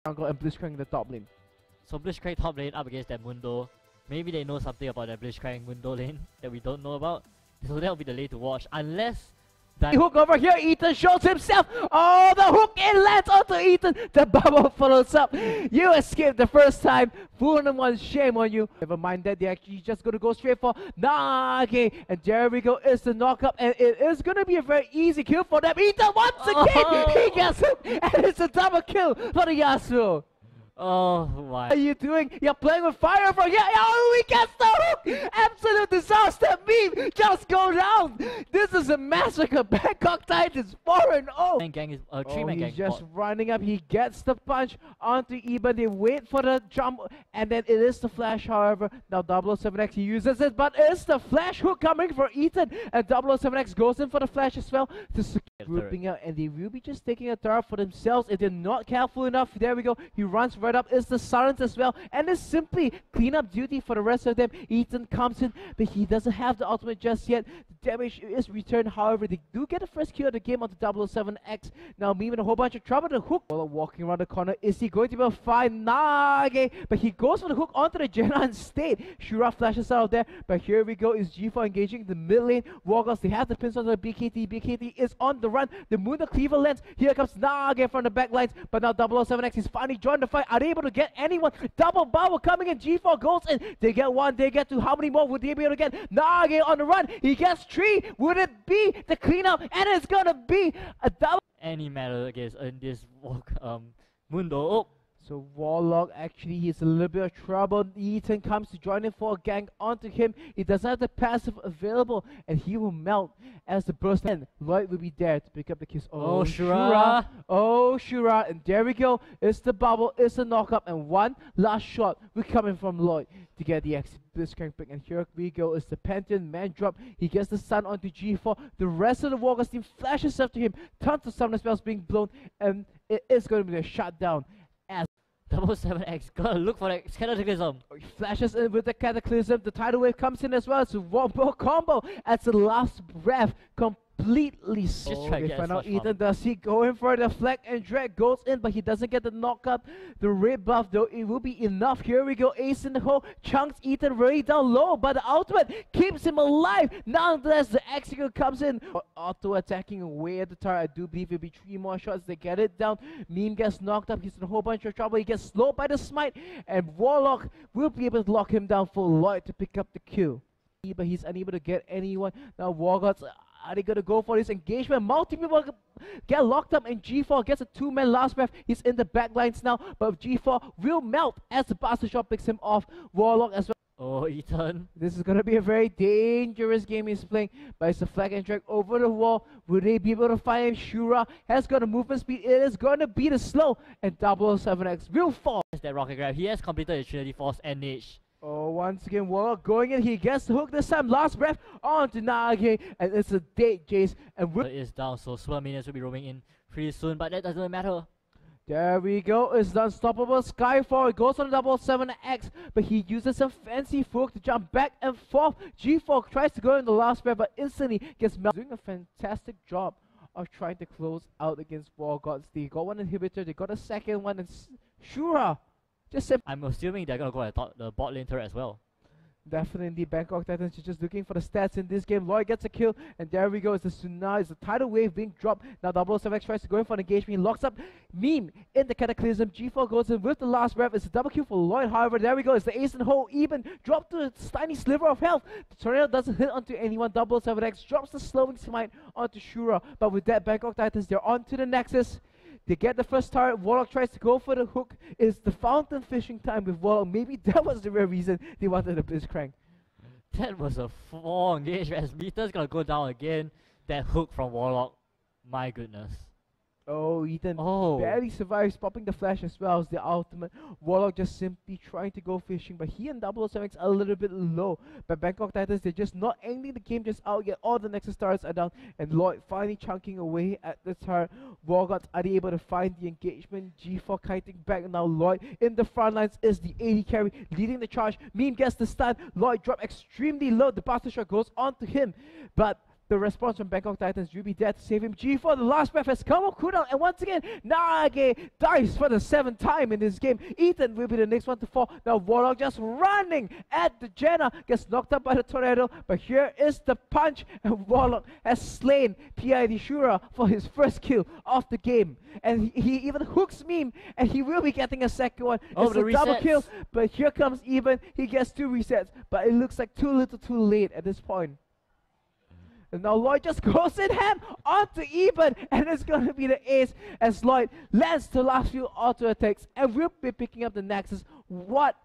Jungle and Blitzcrank in the top lane. So Blitzcrank top lane up against that Mundo. Maybe they know something about that Blitzcrank Mundo lane that we don't know about. So that'll be the lane to watch. Unless that hook over here, Ethan shows himself. Oh, the hook in lands onto Ethan. The bubble follows up. You escaped the first time. Fool number one, shame on you. Never mind that, they're actually just going to go straight for Nage. And there we go, it's the knockup. And it is going to be a very easy kill for them. Ethan once again, he gets hooked. And it's a double kill for the Yasuo. oh my. What are you doing? You're playing with fire for yeah. Oh, he gets the hook! Absolute disaster meme just go down. This is a massacre. Bangkok Titans 4-0. Gang is three-man gang. He's just running up. He gets the punch onto Eben. They wait for the jump, and then it is the flash. However, now 007X he uses it, but it's the flash hook coming for Ethan, and 007X goes in for the flash as well to secure grouping out, and they will be just taking a turret for themselves if they're not careful enough. There we go. He runs right up. It's the silence as well, and it's simply cleanup duty for the rest of them. Ethan comes in, but he doesn't have the ultimate just yet. The damage is returned. However, they do get the first kill of the game onto 007X. Now Meme in a whole bunch of trouble. The hook while walking around the corner. Is he going to be able to find Nage? But he goes for the hook onto the Jenna instead. Shura flashes out of there, but here we go. Is G4 engaging the mid lane. Wargods, they have the pins onto the BKT. BKT is on the run. The Moon the Cleaver lens. Here comes Nage from the back lines, but now 007X is finally joined the fight. Are they able to get anyone? Double bubble coming in. G4 goes in. They get one, they get two. How many more would they be able to get? Nage on the run. He gets three. Would it be the cleanup? And it's gonna be a double. Any matter against in this Mundo. Oh. So Warlock, actually, he's a little bit of trouble. Ethan comes to join in for a gank onto him. He doesn't have the passive available, and he will melt as the burst ends. Lloyd will be there to pick up the kills. Oh, Shura. Oh, Shura. And there we go. It's the bubble. It's the knockup. And one last shot will come in from Lloyd to get the exit. Blitzcrank pick. And here we go. It's the Pantheon man drop. He gets the stun onto G4. The rest of the Wargods team flashes after him. Tons of summoner spells being blown. And it is going to be a shutdown. 007X gotta look for that Cataclysm. He flashes in with the Cataclysm. The tidal wave comes in as well. It's a wombo combo at the last breath. Completely try to find out Ethan. Does he go in for the flag and drag goes in, but he doesn't get the knockup. The red buff though, it will be enough. Here we go. Ace in the hole. Chunks Ethan very down low, but the ultimate keeps him alive. Nonetheless, the execute comes in. Auto attacking away at the turret. I do believe it'll be 3 more shots. They get it down. Meme gets knocked up. He's in a whole bunch of trouble. He gets slowed by the smite, and Warlock will be able to lock him down for Lloyd to pick up the kill. But he's unable to get anyone. Now Wargods, are they gonna go for this engagement? Multiple people get locked up, and G4 gets a 2-man last breath. He's in the backlines now, but G4 will melt as the Bastard Shot picks him off. Warlock as well. Oh, Ethan. This is gonna be a very dangerous game he's playing, but it's a flag and drag over the wall. Will they be able to find him? Shura has got a movement speed. It is gonna be the slow, and 007X will fall. That rocket grab. He has completed his Trinity Force NH. Oh, once again, Warlock going in. He gets the hook this time. Last breath onto Nage, and it's a dead chase. And it is down, so Swirl Minions will be roaming in pretty soon, but that doesn't matter. There we go. It's the unstoppable Skyfall. It goes on 007X, but he uses a fancy hook to jump back and forth. G4 tries to go in the last breath, but instantly gets melted. Doing a fantastic job of trying to close out against Wargods. They got one inhibitor. They got a second one, and Shura. I'm assuming they're gonna go at the bot lane turret as well. Definitely, Bangkok Titans are just looking for the stats in this game. Lloyd gets a kill, and there we go. It's the Tsunami, it's the tidal wave being dropped. Now 007X tries to go in for an engagement. He locks up Meme in the Cataclysm. G4 goes in with the last breath. It's a double kill for Lloyd. However, there we go. It's the ace and hole. Even dropped to a tiny sliver of health. The tornado doesn't hit onto anyone. 007X drops the slowing smite onto Shura. But with that, Bangkok Titans, they're on to the Nexus. They get the first target. Warlock tries to go for the hook. It's the fountain fishing time with Warlock. Maybe that was the real reason they wanted the Blitzcrank. That was a 4 engagement as Meter's gonna go down again. That hook from Warlock. My goodness. Oh, Ethan Oh. barely survives, popping the flash as well as the ultimate. Warlock just simply trying to go fishing, but he and 007X are a little bit low. But Bangkok Titans, they're just not ending the game just out yet. All the Nexus stars are down, and Lloyd finally chunking away at the turret. Wargods are able to find the engagement. G4 kiting back now. Lloyd in the front lines is the AD carry, leading the charge. Meme gets the stun. Lloyd dropped extremely low. The Bastard Shot goes on to him, but The response from Bangkok Titans will be there to save him. G4, the last breath has come up cooldown, and once again, Nage dies for the 7th time in this game. Ethan will be the next one to fall. Now Warlock just running at the Jenna, gets knocked up by the tornado, but here is the punch, and Warlock has slain PID Shura for his first kill of the game. And he even hooks meme, and he will be getting a second one. Oh, it's a the double resets. kill, but here comes Even. He gets 2 resets, but it looks like too little too late at this point. And now Lloyd just goes in hand onto Eben, and it's going to be the ace as Lloyd lands the last few auto attacks, and will be picking up the Nexus. What